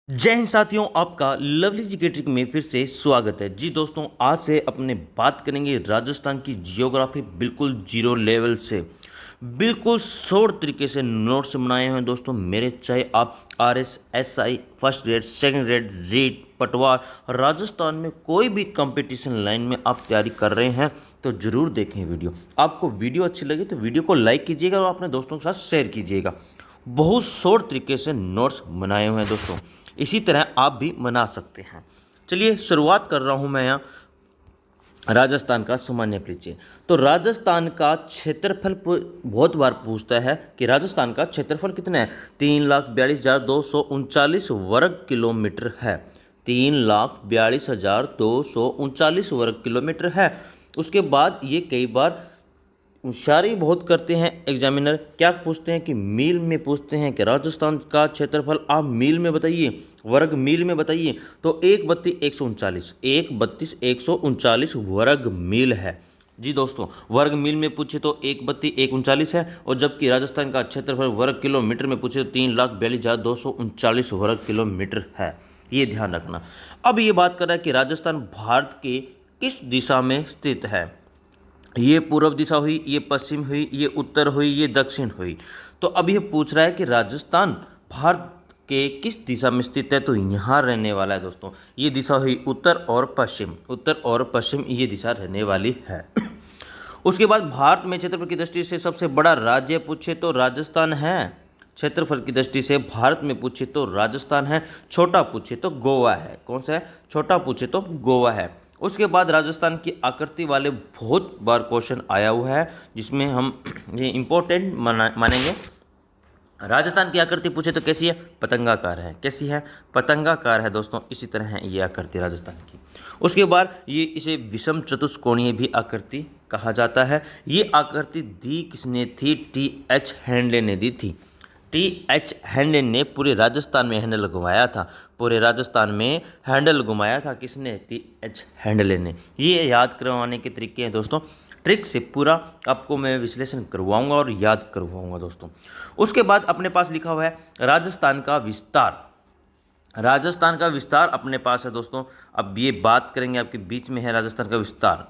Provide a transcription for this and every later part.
जय हिंद साथियों, आपका लवली जी के ट्रिक में फिर से स्वागत है। जी दोस्तों, आज से अपने बात करेंगे राजस्थान की जियोग्राफी बिल्कुल जीरो लेवल से, बिल्कुल शॉर्ट तरीके से नोट्स बनाए हैं दोस्तों मेरे। चाहे आप RS, SI, first grade, second grade, REET, Patwar, Rajasthan में कोई भी कंपटीशन लाइन में आप तैयारी कर रहे हैं तो ज़रूर देखें वीडियो। आपको वीडियो अच्छी लगी तो वीडियो को लाइक कीजिएगा और अपने दोस्तों के साथ शेयर कीजिएगा। बहुत शॉर्ट तरीके से नोट्स बनाए हुए हैं दोस्तों, इसी तरह आप भी बना सकते हैं। चलिए शुरुआत कर रहा हूं मैं यहाँ राजस्थान का सामान्य परिचय। तो राजस्थान का क्षेत्रफल बहुत बार पूछता है कि राजस्थान का क्षेत्रफल कितना है। 3,42,239 वर्ग किलोमीटर है। 3,42,239 वर्ग किलोमीटर है। उसके बाद ये कई बार होशियारी बहुत करते हैं एग्जामिनर। क्या पूछते हैं कि मील में पूछते हैं कि राजस्थान का क्षेत्रफल आप मील में बताइए, वर्ग मील में बताइए। तो 132,139 वर्ग मील है। जी दोस्तों, वर्ग मील में पूछे तो 132,139 है, और जबकि राजस्थान का क्षेत्रफल वर्ग किलोमीटर में पूछे तो 3,42,239 वर्ग किलोमीटर है। ये ध्यान रखना। अब ये बात कर रहा है कि राजस्थान भारत के किस दिशा में स्थित है। ये पूर्व दिशा हुई, ये पश्चिम हुई, ये उत्तर हुई, ये दक्षिण हुई। तो अब ये पूछ रहा है कि राजस्थान भारत के किस दिशा में स्थित है, तो यहाँ रहने वाला है दोस्तों। ये दिशा हुई उत्तर और पश्चिम, उत्तर और पश्चिम ये दिशा रहने वाली है। उसके बाद भारत में क्षेत्रफल की दृष्टि से सबसे बड़ा राज्य पूछे तो राजस्थान है। क्षेत्रफल की दृष्टि से भारत में पूछे तो राजस्थान है। छोटा पूछे तो गोवा है। कौन सा है? छोटा पूछे तो गोवा है। उसके बाद राजस्थान की आकृति वाले बहुत बार क्वेश्चन आया हुआ है, जिसमें हम ये इम्पोर्टेंट मानेंगे। राजस्थान की आकृति पूछे तो कैसी है? पतंगाकार है। कैसी है? पतंगाकार है दोस्तों। इसी तरह है ये आकृति राजस्थान की। उसके बाद ये इसे विषम चतुष्कोणीय भी आकृति कहा जाता है। ये आकृति दी किसने थी? टी.एच. हैंडले ने दी थी। टी.एच. हैंडले ने पूरे राजस्थान में हैंडल घुमाया था। पूरे राजस्थान में हैंडल घुमाया था किसने? टी.एच. हैंडले ने। ये याद करवाने के तरीके हैं दोस्तों। ट्रिक से पूरा आपको मैं विश्लेषण करवाऊंगा और याद करवाऊंगा दोस्तों। उसके बाद अपने पास लिखा हुआ है राजस्थान का विस्तार। राजस्थान का विस्तार अपने पास है दोस्तों। अब ये बात करेंगे, आपके बीच में है राजस्थान का विस्तार।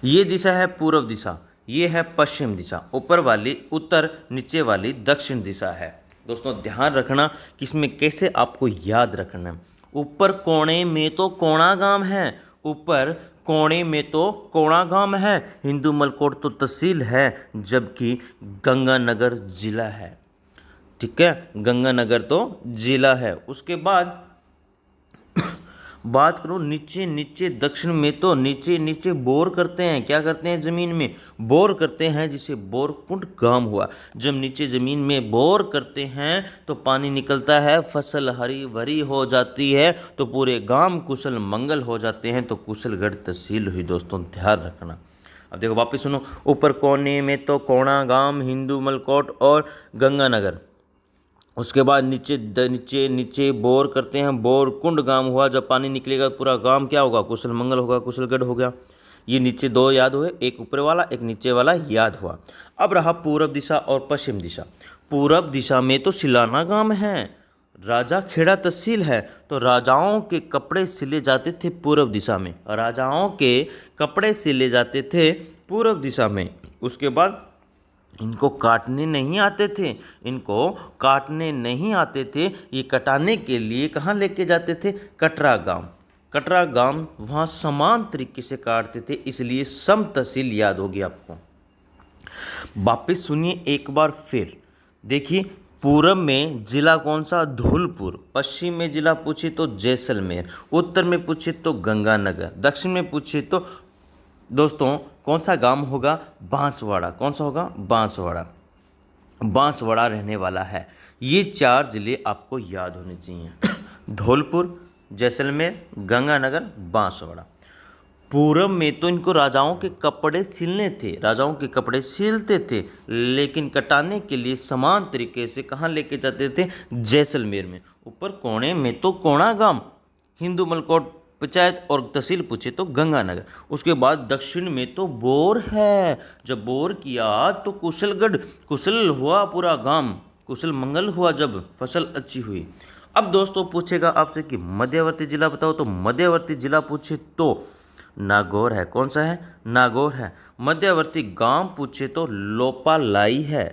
ये दिशा है पूर्व दिशा, ये है पश्चिम दिशा, ऊपर वाली उत्तर, नीचे वाली दक्षिण दिशा है। दोस्तों ध्यान रखना कि इसमें कैसे आपको याद रखना है। ऊपर कोने में तो कोणा गांव है, ऊपर कोने में तो कोणा गांव है। हिंदू मलकोट तो तहसील है, जबकि गंगानगर जिला है। ठीक है, गंगानगर तो जिला है। उसके बाद बात करूं नीचे नीचे दक्षिण में, तो नीचे नीचे बोर करते हैं। क्या करते हैं? जमीन में बोर करते हैं, जिसे बोरकुंड गांव हुआ। जब नीचे जमीन में बोर करते हैं तो पानी निकलता है, फसल हरी भरी हो जाती है, तो पूरे गांव कुशल मंगल हो जाते हैं। तो कुशलगढ़ तहसील हुई दोस्तों, ध्यान रखना। अब देखो वापस सुनो। ऊपर कोने में तो कोणा गांव, हिंदू मलकोट और गंगानगर। उसके बाद नीचे नीचे नीचे बोर करते हैं, बोर कुंड गांव हुआ। जब पानी निकलेगा पूरा गांव क्या होगा? कुशल मंगल होगा, कुशलगढ़ हो गया। ये नीचे दो याद हुए, एक ऊपर वाला एक नीचे वाला याद हुआ। अब रहा पूरब दिशा और पश्चिम दिशा। पूरब दिशा में तो सिलाना गांव है, राजा खेड़ा तहसील है। तो राजाओं के कपड़े सिले जाते थे पूरब दिशा में, राजाओं के कपड़े सिले जाते थे पूरब दिशा में। उसके बाद इनको काटने नहीं आते थे, इनको काटने नहीं आते थे। ये कटाने के लिए कहाँ लेके जाते थे? कटरा गांव। कटरा गांव वहाँ समान तरीके से काटते थे, इसलिए सम तहसील याद होगी आपको। वापिस सुनिए एक बार फिर। देखिए, पूरब में जिला कौन सा? धौलपुर। पश्चिम में जिला पूछे तो जैसलमेर। उत्तर में पूछे तो गंगानगर। दक्षिण में पूछे तो दोस्तों कौन सा गांव होगा? बांसवाड़ा। कौन सा होगा? बांसवाड़ा। बांसवाड़ा रहने वाला है। ये चार जिले आपको याद होने चाहिए। धौलपुर, जैसलमेर, गंगानगर, बांसवाड़ा। पूरब में तो इनको राजाओं के कपड़े सिलने थे, राजाओं के कपड़े सिलते थे, लेकिन कटाने के लिए समान तरीके से कहाँ लेके जाते थे? जैसलमेर में। ऊपर कोने में तो कोणा गांव, हिंदू मलकोट पंचायत और तहसील पूछे तो गंगानगर। उसके बाद दक्षिण में तो बोर है। जब बोर किया तो कुशलगढ़, कुशल हुआ पूरा गांव, कुशल मंगल हुआ जब फसल अच्छी हुई। अब दोस्तों पूछेगा आपसे कि मध्यवर्ती जिला बताओ, तो मध्यवर्ती जिला पूछे तो नागौर है। कौन सा है? नागौर है। मध्यवर्ती गांव पूछे तो लोपालाई है,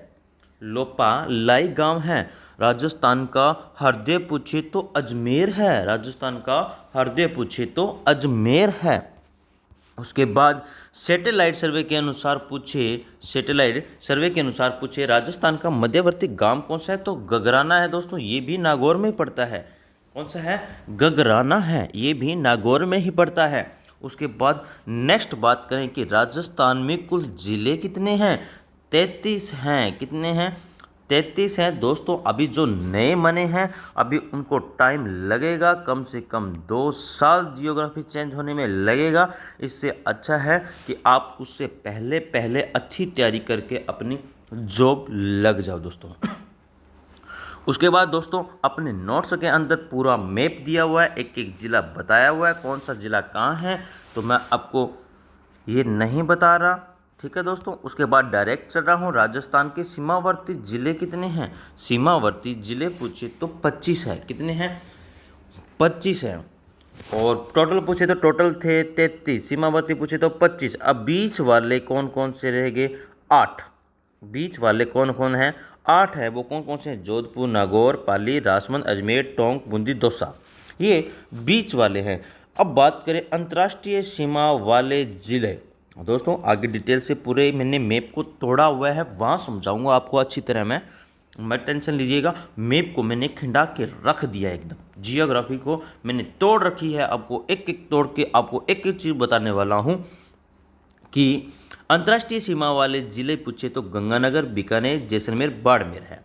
लोपालाई गांव है। राजस्थान का हृदय पूछे तो अजमेर है, राजस्थान का हृदय पूछे तो अजमेर है। उसके बाद सैटेलाइट सर्वे के अनुसार पूछे, सैटेलाइट सर्वे के अनुसार पूछे राजस्थान का मध्यवर्ती गांव कौन सा है, तो गगराना है दोस्तों, ये भी नागौर में ही पड़ता है। कौन सा है? गगराना है, ये भी नागौर में ही पड़ता है। उसके बाद नेक्स्ट बात करें कि राजस्थान में कुल जिले कितने हैं? 33 हैं। कितने हैं? 33 हैं दोस्तों। अभी जो नए बने हैं अभी उनको टाइम लगेगा, कम से कम 2 साल जियोग्राफी चेंज होने में लगेगा। इससे अच्छा है कि आप उससे पहले पहले अच्छी तैयारी करके अपनी जॉब लग जाओ दोस्तों। उसके बाद दोस्तों अपने नोट्स के अंदर पूरा मैप दिया हुआ है, एक एक जिला बताया हुआ है, कौन सा जिला कहाँ है, तो मैं आपको ये नहीं बता रहा, ठीक है दोस्तों। उसके बाद डायरेक्ट चल रहा हूँ। राजस्थान के सीमावर्ती जिले कितने हैं? सीमावर्ती जिले पूछे तो 25 है। कितने हैं? 25 हैं। और टोटल पूछे तो टोटल थे 33, सीमावर्ती पूछे तो 25। अब बीच वाले कौन कौन से रह गए? 8। बीच वाले कौन कौन हैं? 8 है। वो कौन कौन से हैं? जोधपुर, नागौर, पाली, राजसमंद, अजमेर, टोंक, बूंदी, दौसा, ये बीच वाले हैं। अब बात करें अंतर्राष्ट्रीय सीमा वाले जिले, दोस्तों आगे डिटेल से पूरे मैंने मैप को तोड़ा हुआ है, वहाँ समझाऊंगा आपको अच्छी तरह। मैं मत टेंशन लीजिएगा, मैप को मैंने खिंडा के रख दिया है एकदम, जियोग्राफी को मैंने तोड़ रखी है। आपको एक एक तोड़ के आपको एक एक चीज़ बताने वाला हूँ कि अंतर्राष्ट्रीय सीमा वाले जिले पूछे तो गंगानगर, बीकानेर, जैसलमेर, बाड़मेर है।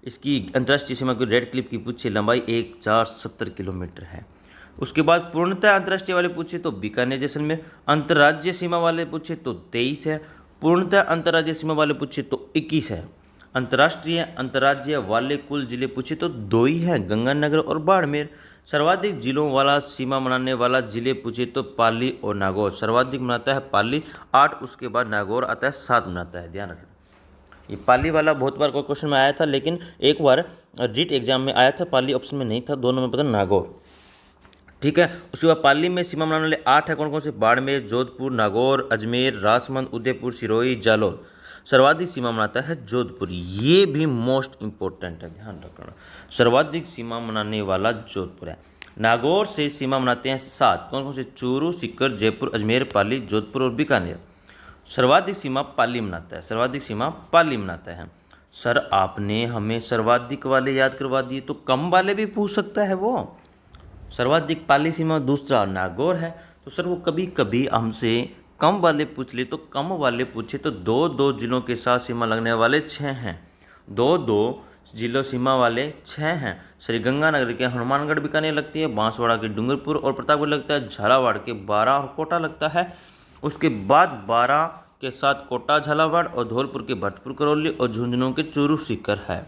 इसकी अंतर्राष्ट्रीय सीमा की रेड क्लिप की पूछे लंबाई 1470 किलोमीटर है। उसके बाद पूर्णतः अंतर्राष्ट्रीय वाले पूछे तो बीकानेर, जैसलमेर। अंतर्राज्यीय सीमा वाले पूछे तो 23 है। पूर्णतः अंतर्राज्यीय सीमा वाले पूछे तो 21 है। अंतर्राष्ट्रीय अंतर्राज्यीय वाले कुल जिले पूछे तो 2 ही हैं, गंगानगर और बाड़मेर। सर्वाधिक जिलों वाला सीमा बनाने वाला जिले पूछे तो पाली और नागौर। सर्वाधिक बनाता है पाली 8, उसके बाद नागौर आता है 7 बनाता है, ध्यान रखना। ये पाली वाला बहुत बार कोई क्वेश्चन में आया था, लेकिन एक बार रीट एग्जाम में आया था, पाली ऑप्शन में नहीं था, दोनों में पता नागौर, ठीक है। उसके बाद पाली में सीमा बनाने वाले 8 है, कौन कौन से? बाड़मेर, जोधपुर, नागौर, अजमेर, राजसमंद, उदयपुर, सिरोही, जालौर। सर्वाधिक सीमा बनाता है जोधपुर, ये भी मोस्ट इंपॉर्टेंट है, ध्यान रखना। सर्वाधिक सीमा बनाने वाला जोधपुर है। नागौर से सीमा बनाते हैं 7, कौन कौन से? चूरू, सीकर, जयपुर, अजमेर, पाली, जोधपुर और बीकानेर। सर्वाधिक सीमा पाली बनाता है, सर्वाधिक सीमा पाली बनाता है। सर आपने हमें सर्वाधिक वाले याद करवा दिए, तो कम वाले भी पूछ सकता है वो। सर्वाधिक पाली सीमा दूसरा नागौर है, तो सर वो कभी कभी हमसे कम वाले पूछ ले, तो कम वाले पूछे तो 2 जिलों के साथ सीमा लगने वाले 6 हैं। 2 जिलों सीमा वाले 6 हैं। श्रीगंगानगर के हनुमानगढ़ बीकानेर लगती है, बांसवाड़ा के डूंगरपुर और प्रतापगढ़ लगता है, झालावाड़ के 12 और कोटा लगता है। उसके बाद 12 के साथ कोटा, झालावाड़ और धौलपुर के भरतपुर, करौली और झुंझुनू के चूरू, सीकर है।